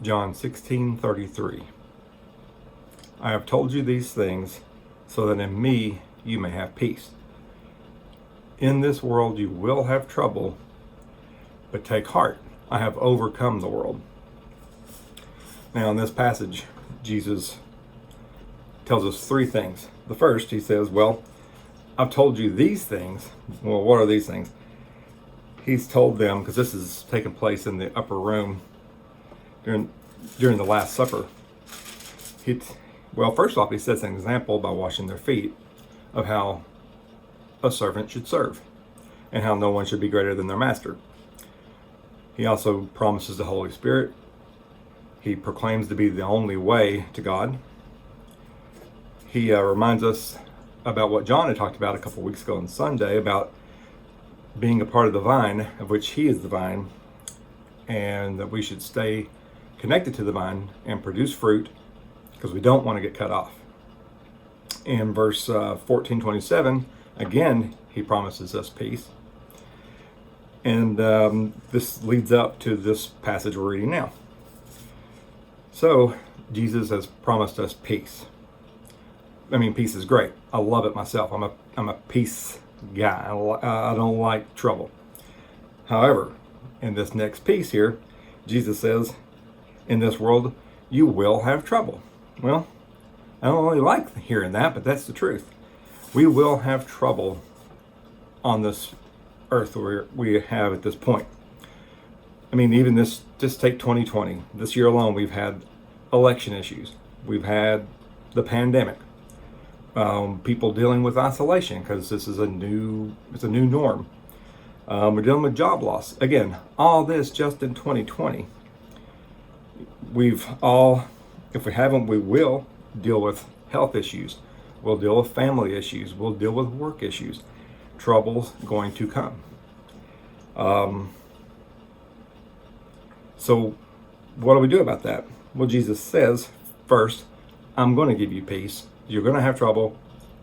John 16:33. I have told you these things so that in me you may have peace. In this world you will have trouble, but take heart. I have overcome the world. Now, in this passage, Jesus tells us three things. The first, he says, well, I've told you these things. Well, what are these things? He's told them, because this is taking place in the upper room during the Last Supper. Well, first off, he sets an example by washing their feet of how a servant should serve and how no one should be greater than their master. He also promises the Holy Spirit. He proclaims to be the only way to God. He reminds us about what John had talked about a couple weeks ago on Sunday about being a part of the vine, of which he is the vine, and that we should stay connected to the vine and produce fruit because we don't want to get cut off. In verse 14:27, again, he promises us peace. And this leads up to this passage we're reading now. So, Jesus has promised us peace. I mean, peace is great. I love it myself. I'm a peace guy. I don't like trouble. However, in this next piece here, Jesus says, in this world, you will have trouble. Well, I don't really like hearing that, but that's the truth. We will have trouble on this earth we have at this point. I mean, even this, just take 2020. This year alone, we've had election issues. We've had the pandemic. People dealing with isolation because this is a new norm. We're dealing with job loss. Again, all this just in 2020. If we haven't, we will deal with health issues. We'll deal with family issues. We'll deal with work issues. Trouble's going to come. So what do we do about that? Well, Jesus says, first, I'm going to give you peace. You're going to have trouble.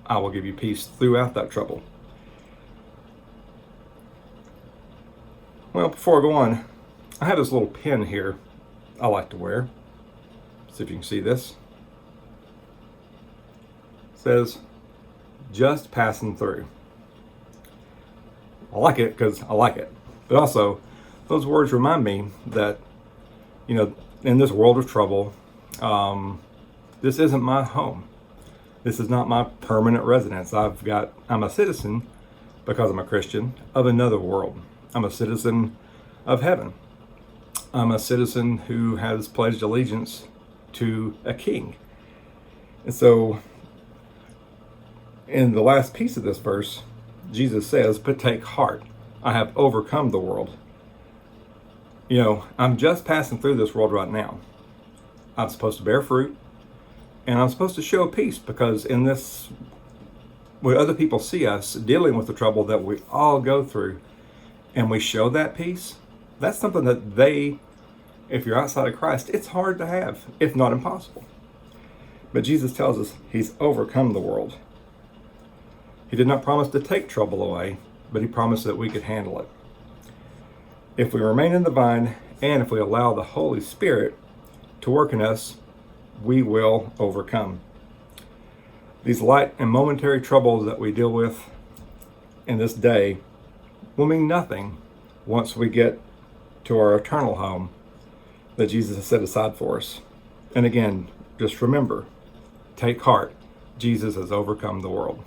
I will give you peace throughout that trouble. Well, before I go on, I have this little pin here I like to wear. See if you can see this. It says, just passing through. I like it because I like it. But also, those words remind me that, in this world of trouble, this isn't my home. This is not my permanent residence. I'm a citizen, because I'm a Christian, of another world. I'm a citizen of heaven. I'm a citizen who has pledged allegiance to a king. And so, in the last piece of this verse, Jesus says, but take heart, I have overcome the world. I'm just passing through this world right now. I'm supposed to bear fruit, and I'm supposed to show peace, because in this, when other people see us dealing with the trouble that we all go through, and we show that peace, that's something that if you're outside of Christ, it's hard to have, if not impossible. But Jesus tells us he's overcome the world. He did not promise to take trouble away, but he promised that we could handle it. If we remain in the vine, and if we allow the Holy Spirit to work in us, we will overcome. These light and momentary troubles that we deal with in this day will mean nothing once we get to our eternal home that Jesus has set aside for us. And again, just remember, take heart. Jesus has overcome the world.